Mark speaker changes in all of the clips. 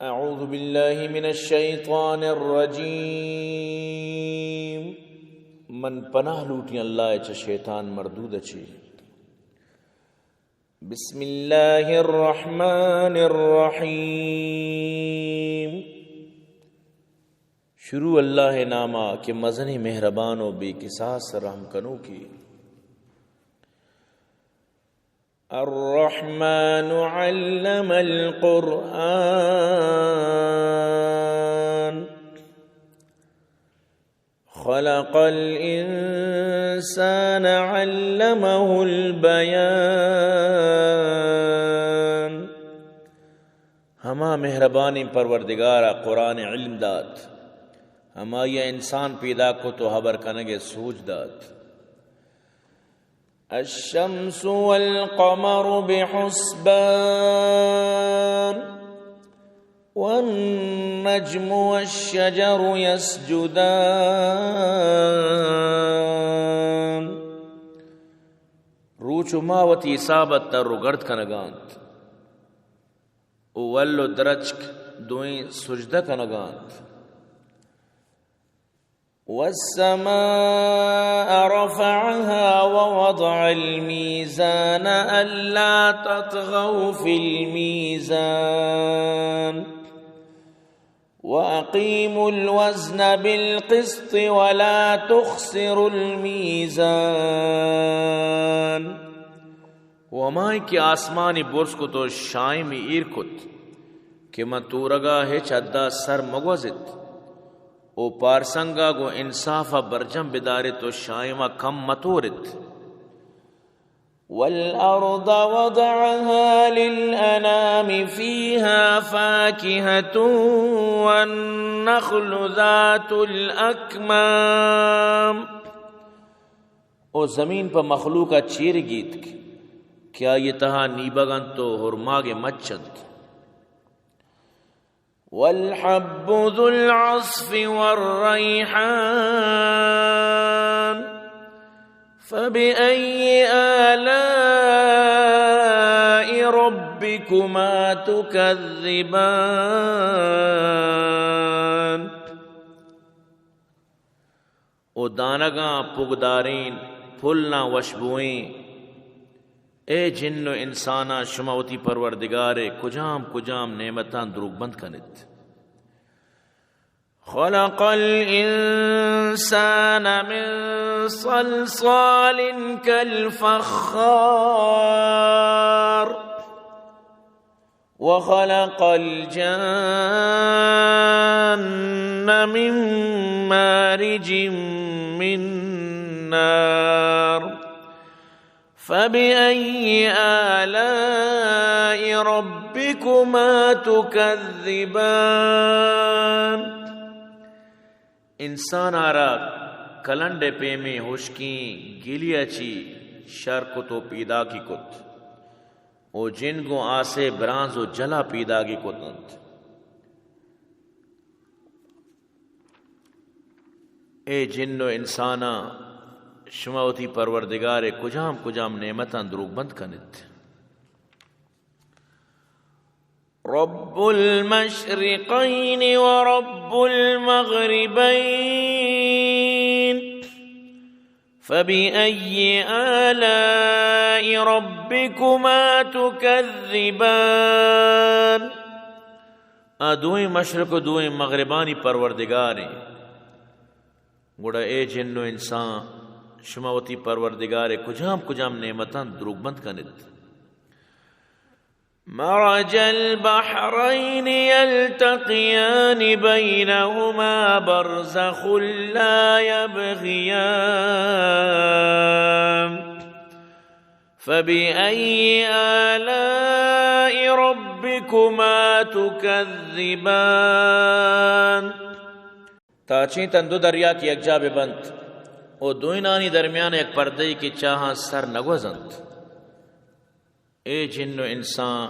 Speaker 1: اعوذ باللہ من الشیطان الرجیم من پناہ لوٹی اللہ چ شیطان مردود چی. بسم اللہ الرحمن الرحیم. شروع اللہ نامہ کہ مزنی مہربان و بے قصاص رحم کنو کی. الرحمن علم القرآن خلق الإنسان علمه البيان. ہما مہربانی پروردگارہ قرآن علم دات، ہما یہ انسان پیدا کو تو خبر کنگے سوچ دات. الشمس والقمر بحسبان والنجم والشجر يسجدان. روچ ماوتی اصابت تر رگرد کنگانت، اولو درچک دوئیں سجدہ کنگانت. والسماء رفعها ووضع الميزان ألا تطغوا في الميزان وأقيموا الوزن بالقسط ولا تخسروا الميزان. ومائی کی آسمانی برس کو تو شائیں میں ایر کت کہ من تورگا ہے چدہ سر مگوزت او پارسنگا گو انصافا برجم بدارے تو شائمہ کم متورت. والارض وضعها للانام فيها فاكهة والنخل ذات الاکمام. او زمین پر مخلوقہ چیر گیت کیا یہ تہا نیبگن تو ہرماگ مچند. والحب ذو العصف والريحان فبأي آلاء ربكما تكذبان. او دانگاں پگدارین پھلنا وشبوئیں اے جن و انسانا شماوتی پروردگارے کجام کجام نعمتان دروگ بند کنت. خلق الانسان من صلصال كالفخار وخلق الجان من مارج من نار. فبأي آلاء ربكما تكذبان. انسان آرا کلنڈے پے میں ہوشکی گیلیا چی شر کو تو پیدا کی کت او جن کو آسے برانز و جلا پیدا کی کتنت. اے جن و انسانا شماوتی پروردگار کجام کجام نعمتان دروگ بند کنت. رب المشرقین ورب المغربین فبأي آلاء ربكما تكذبان. دوئیں مشرق و دوئیں مغربانی پروردگاریں گوڑا اے جن و انسان شماوتی پروردگار کجام کجام نعمتان دروگ بند کنت. مرج البحرین یلتقیان بینہما برزخ لا یبغیان. فبأي آلاء ربكما تكذبان. تاچیں تندو دریا کی یک جا بند او دوئنانی درمیان ایک پردے کی چاہاں سر نگوزند. اے جن و انسان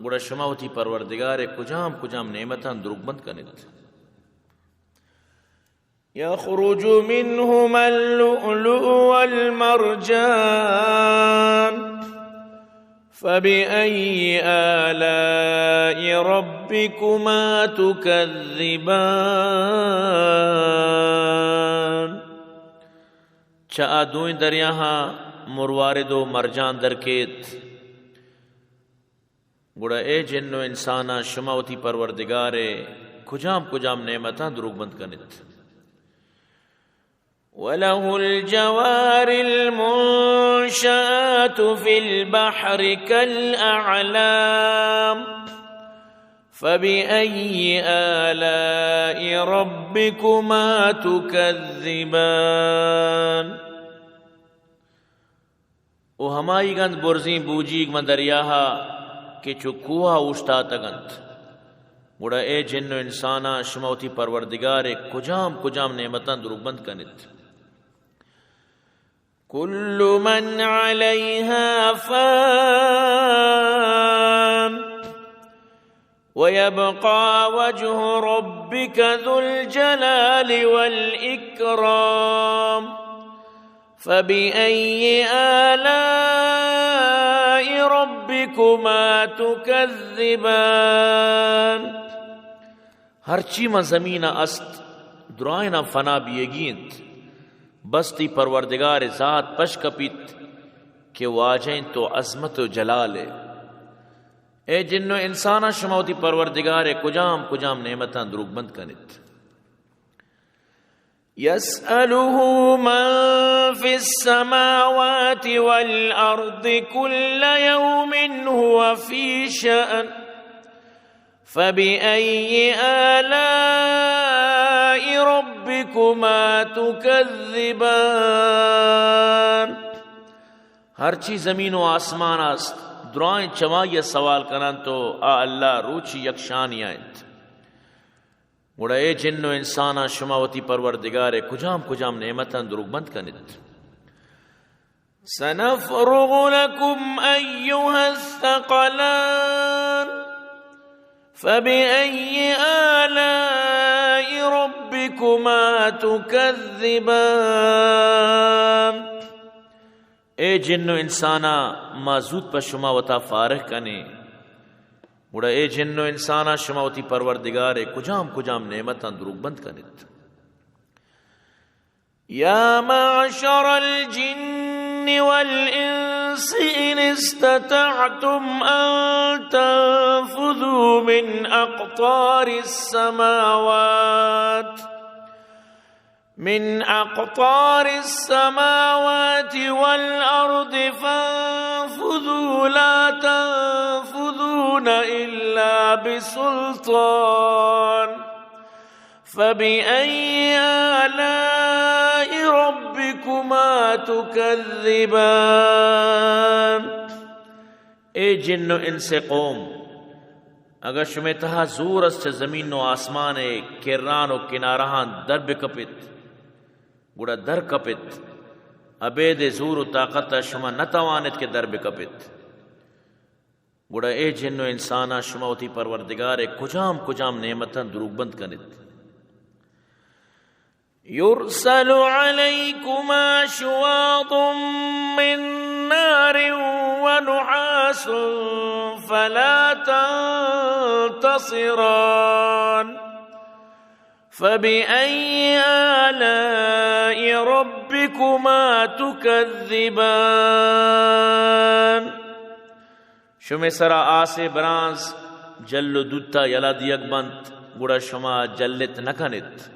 Speaker 1: گوڑا شماوتی پروردگار کجام کجام نعمتان دروگ بند کنت. یخرج منہما اللؤلؤ والمرجان فبأي آلاء ربكما تكذبان چا دوئیں دریاہا مروارد و مرجان درکیت گوڑا اے جن و انسانا شماوتی پروردگارے کجام کجام نعمتاں دروگ بند کنت وَلَهُ الْجَوَارِ الْمُنشَآتُ فِي الْبَحْرِ كَالْأَعْلَامِ فَبِأَيِّ آلَاءِ رَبِّكُمَا تُكَذِّبَانِ او ہمائی گند برزیں بوجیگ من دریاہا کہ چکوہا اوشتا تگند گوڑا اے جن و انسانا شموتی پروردگار کجام کجام نعمتاں دروگ بند کنت کل من علیہا فان وَيَبْقَى وَجْهُ رَبِّكَ ذُو الْجَلَالِ وَالْإِكْرَامِ فَبِأَيِّ آلَاءِ رَبِّكُمَا تُكَذِّبَانِ ہر چیمہ زمینہ است درائنہ فنا بیگینت بستی پروردگار ذات پش کپیت کہ واجہیں تو عظمت و جلال ہے اے جن و انسانا شموتی پروردگار کجام کجام نعمتاں دروگ بند کنت يسأله من في السماوات والأرض كل يوم هو في شأن فبأي آلاء ربكما تكذبان ہر چیز زمین و آسمان است درائیں چمائی سوال کنن تو اللہ روچی یکشانی آئیت گوڑا اے جن و انسانا شماوتی پروردگار کجام کجام نعمتاں دروگ بند کنت سنفرغ لكم أيها الثقلان فبأي آلاء ربكما تكذبان اے جن و انسانا مازود پر شما وطا فارغ کنے گوڑا اے جن و انسانا شماوتی پروردگار کجام کجام نعمتاں دروگ بند کنت یا معشر الجن والانس ان استطعتم ان تنفذوا من اقطار السماوات والأرض فانفذوا لا تنفذون إلا بسلطان فبأي آلاء ربكما تكذبان اے جن و انس قوم اگر شمی تہا زور اس چھ زمین و آسمان کران و کنارہاں در بکپت گوڑا در کپت ابید زور و طاقت شما نتوانت کے در بکپت گوڑا اے جن و انسانا شماوتی پروردگار کجام کجام نعمتاں دروگ بند کنت یرسل علیکما شواظ من نار ونحاس فلا تنتصران فبأي آلاء ربكما تكذبان شمی سرا آسے برانز جلو دوتا یلا دیگ بند گوڑا شما جلت نکنت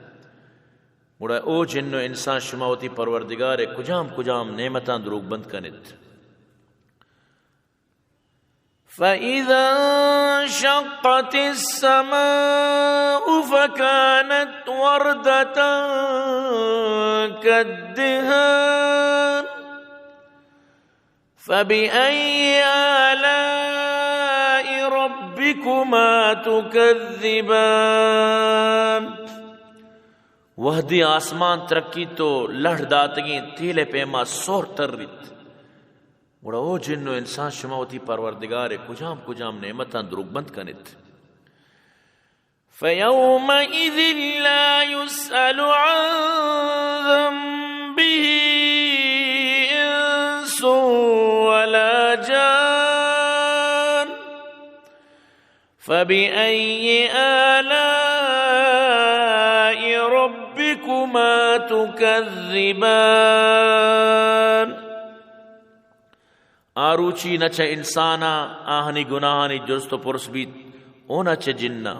Speaker 1: گوڑا او جن و انسان شماوتی پروردگار کجام کجام نعمتاں دروگ بند کنت فَإِذَا انشَقَّتِ السَّمَاءُ فَكَانَتْ وَرْدَةً كَالدِّهَانِ فَبِأَيِّ آلَاءِ رَبِّكُمَا تُكَذِّبَانِ وحدی آسمان ترقی تو لڑھ داتگیں تیلے پیما سور ترریت گوڑا او جن و انسان شماوتی پروردگار کجام کجام نعمتاں دروگ بند کنت فَيَوْمَئِذٍ لَا يُسْأَلُ عَنْ ذَنْبِهِ إِنسٌ وَلَا جَانٌ فبأي آلاء ربكما تكذبان آروچی نچ انسانا آہنی گناہانی جرست و پرس بیت او نچ جنہ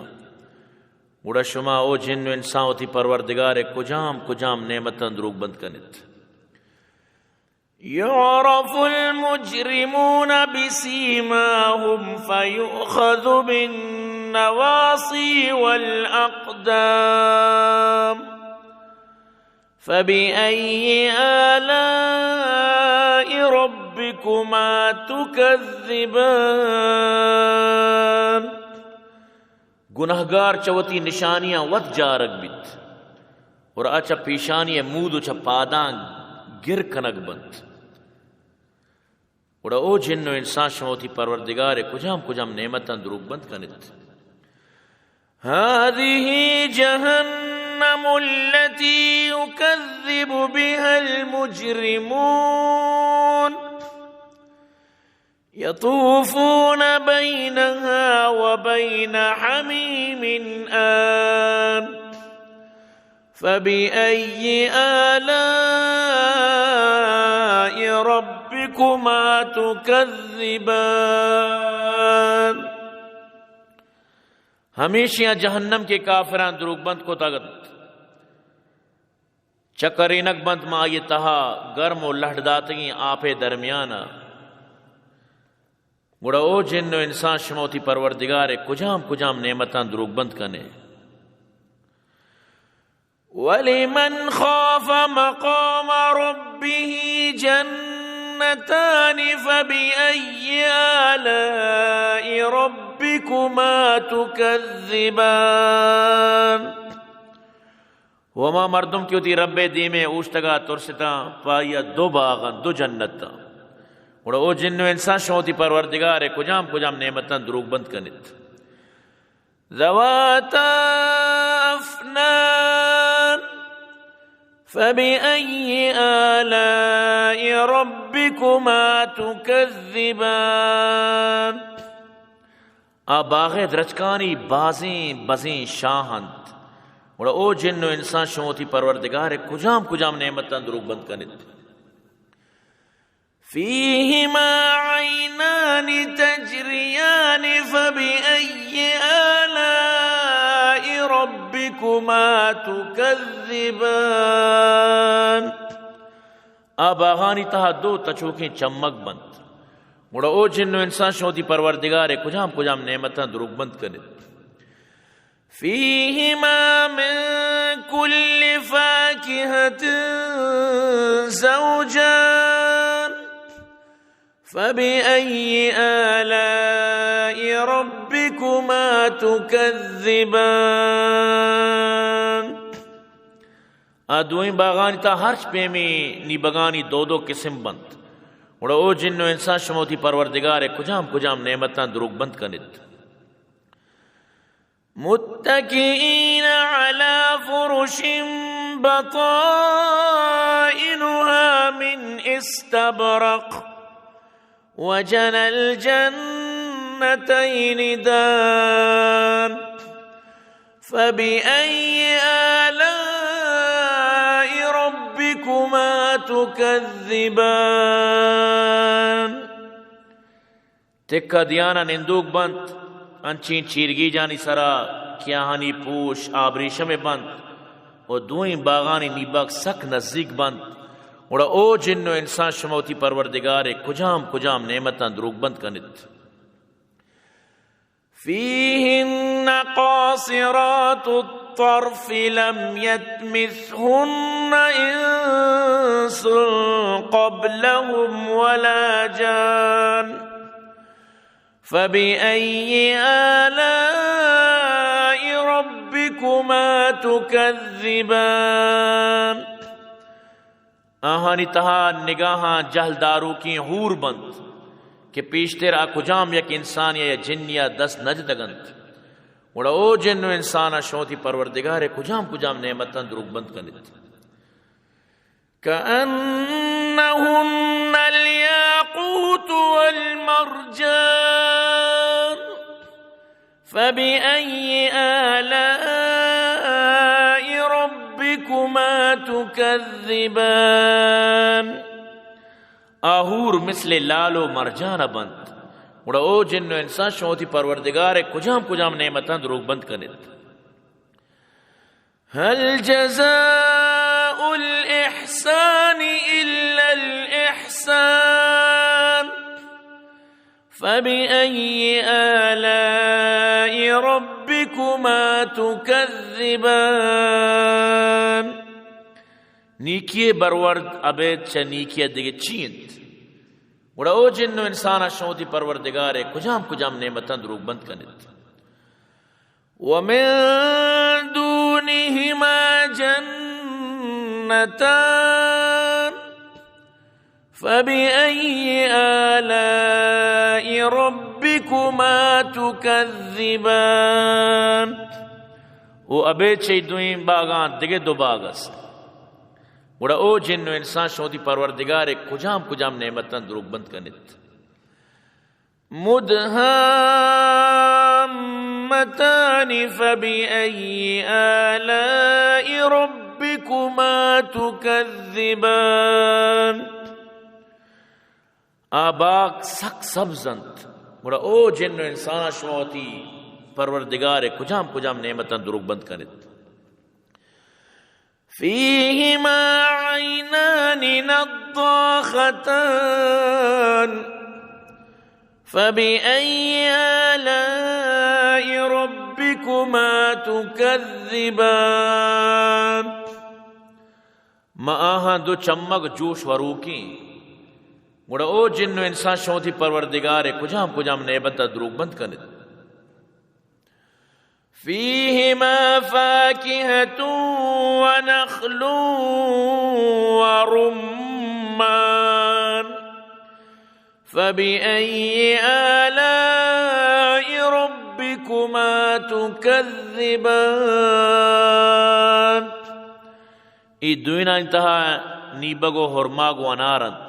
Speaker 1: گوڑا شما او جن و انسان ہوتی پروردگار کجام کجام نعمتاں دروگ بند کنت. يعرف المجرمون بسيماهم فيؤخذ بالنواصي والأقدام فبأي آلاء ربكما تكذبان گناہگار چوتی نشانیاں وط جارگ بیت اور اچھا پیشانی مود اچھا پاداں گر کنگ بند اور او جن و انسان شموتی پروردگار کجام کجام نعمتاں دروگ بند کنت. هذه جهنم التي يكذب بها المجرمون يطوفون بينها وبين حميم آن فبأي آلاء ربكما تكذبان ہمیشہ جہنم کے کافران دروگ بند کو تاگت چکرینک بند ما یہ تہا گرم و لہڑ داتگی آپے درمیانا گوڑا او جن و انسان شموتی پروردگار کجام کجام نعمتاں دروگ بند کنے. وَلِمَنْ خَافَ مَقَامَ رَبِّهِ جَنَّتَانِ فَبِأَيِّ آلَاءِ رَبِّكُمَا تُكَذِّبَانِ وما مردم کی ہوتی رب دی میں اوشتگا ترستا پایا دو باغاں دو جنتاں اور او جن و انسان شوتی پروردگار کجام کجام نعمتاں دروگ بند کنت. ذواتا افنان فبأي آلاء ربكما تكذبان باغ درچکانی بازیں بزیں شاہند اور او جن و انسان شوتی پروردگار کجام کجام نعمتاں دروگ بند کنت. فيهما عينان تجريان فبأي آلاء ربكما تكذبان آباغانی تہا دو تچوکیں چمک بند مڑا او جن و انسان شوتی پروردگار کجام کجام نعمتاں دروگ بند کنت. فيهما من كل فاكهة زوجان فبأي آلاء ربكما تكذبان دوئیں باغانی تا ہرچ پہ میں نی بگانی دو دو قسم بند اور او جن و انسان شموتی پروردگار کجام کجام نعمتاں دروگ بند کنت. متکئین علی فرش بطائنها من استبرق وجنى الجنتين دان فبأي آلاء ربكما تكذبان تکہ دیانا نندوک بند انچین چیرگی جانی سرا کیاہانی پوش آبریشم بند اور دوئیں باغانی نیباک سک نزدیک بند اور او جن و انسان شموتی پروردگار کجام کجام نعمتاں دروگ بند کنت. فیہن قاصرات الطرف لم یتمثہن انس قبلهم ولا جان فبأي آلاء ربكما تكذبان آہانی تہا نگاہاں جہل دارو کی حور بند کہ پیشتر کجام یک انسان یا جن یا دس نجدگند وڑا او جن و انسانا شوتی پروردگار کجام کجام نعمتاں دروگ بند کنت. كأنهن الياقوت والمرجان فبأي آلاء ربكما تكذبان آہور مثل لال و مرجان بند گوڑا او جن و انسان شوتی پروردگار کجام کجام نعمتاں دروگ بند کنت. هل جزاء الإحسان إلا الإحسان فبأي آلاء ربكما تكذبان نیکی برورد ابید چا نیکی دیگه چیند گوڑا او جن و انسانا شوتی پروردگار کجام کجام نعمتاں دروگ بند کنت. ومن دونهما جنتان فبأي آلاء ربكما تكذبان او ابید چی دوئیں باغان دیگه دو باغ است گوڑا او جن و انسان شوتی پروردگار کجام کجام نعمتاں دروگ بند کنت. مدهامتان فبأي آلاء ربكما تكذبان آباق سک سبزند گوڑا او جن و انسان شوتی پروردگار کجام کجام نعمتاں دروگ بند کنت. فيهما عينان نضاختان فبأي آلاء ربكما تكذبان آہاں دو چمک جوش وروکی گوڑا او جن و انسان شوتی پروردگار کجام کجام نعمتاں دروگ بند کنت. فيهما فاكهة ونخل ورمان فبأي آلاء ربكما تكذبان ای دوینا انتہا نیبگو ہرماگو انارند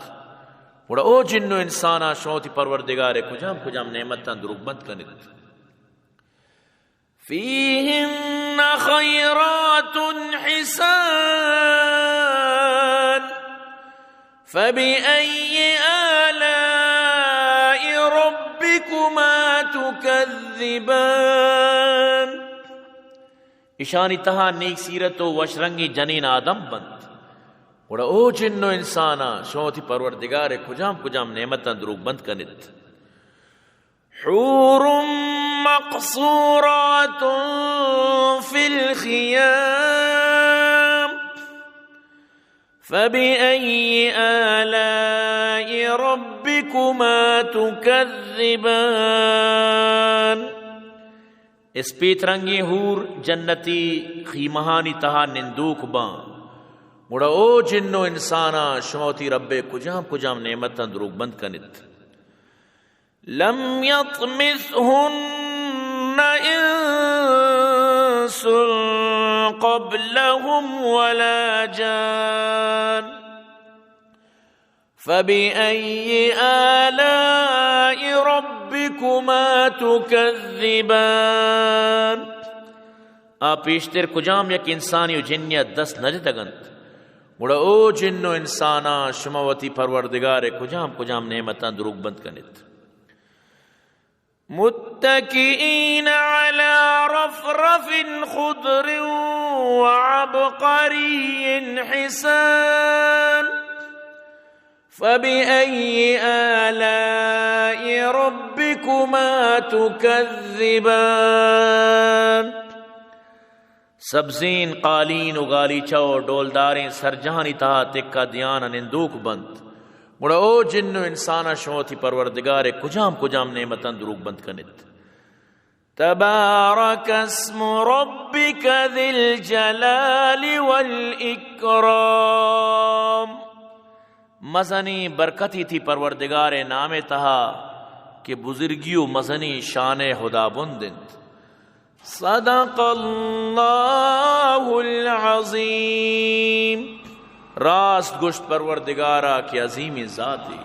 Speaker 1: وڑا او جنو انسانا شوتی پروردگار کجام کجام نعمتاں دروگ بند کنت. فيهن خيرات حسان فبأي آلاء ربكما تكذبان اشانی تہا نیک سیرت و وشرنگی جنین آدم بند وڑا او جن و انسانا شوتی پروردگار کجام کجام نعمتاں دروگ بند کنت. حور مقصورات في الخيام فبأي آلاء ربكما تكذبان اس پیت رنگی حور جنتی خیمہانی تہا نندوک بان گوڑا او جنو انسانا شموتی رب کجام کجام نعمتاں دروگ بند کنت. لم يطمثهن انس قبلهم ولا جان فبأي آلاء ربكما تكذبان پیشتر کجام یک انسانی و جنیت دست نجتگند گوڑا او جن و انسانا شموتی پروردگار کجام کجام نعمتاں دروگ بند کنت. متكئين على رفرف خضر وعبقري حسان فبأي آلاء ربكما تكذبان سبزین قالین و غالیچہ و ڈولداریں سرجہانی تہا تکا دیانا نندوک بند گوڑا او جن و انسانا شوتی پروردگار کجام کجام نعمتاں دروگ بند کنت. تبارک اسم ربک ذی الجلال والاکرام مزنی برکتی تھی پروردگار نام تہا کہ بزرگی و مزنی شان خدا بندند. صدق اللہ العظیم راست گشت پروردگارہ کی عظیم ذاتی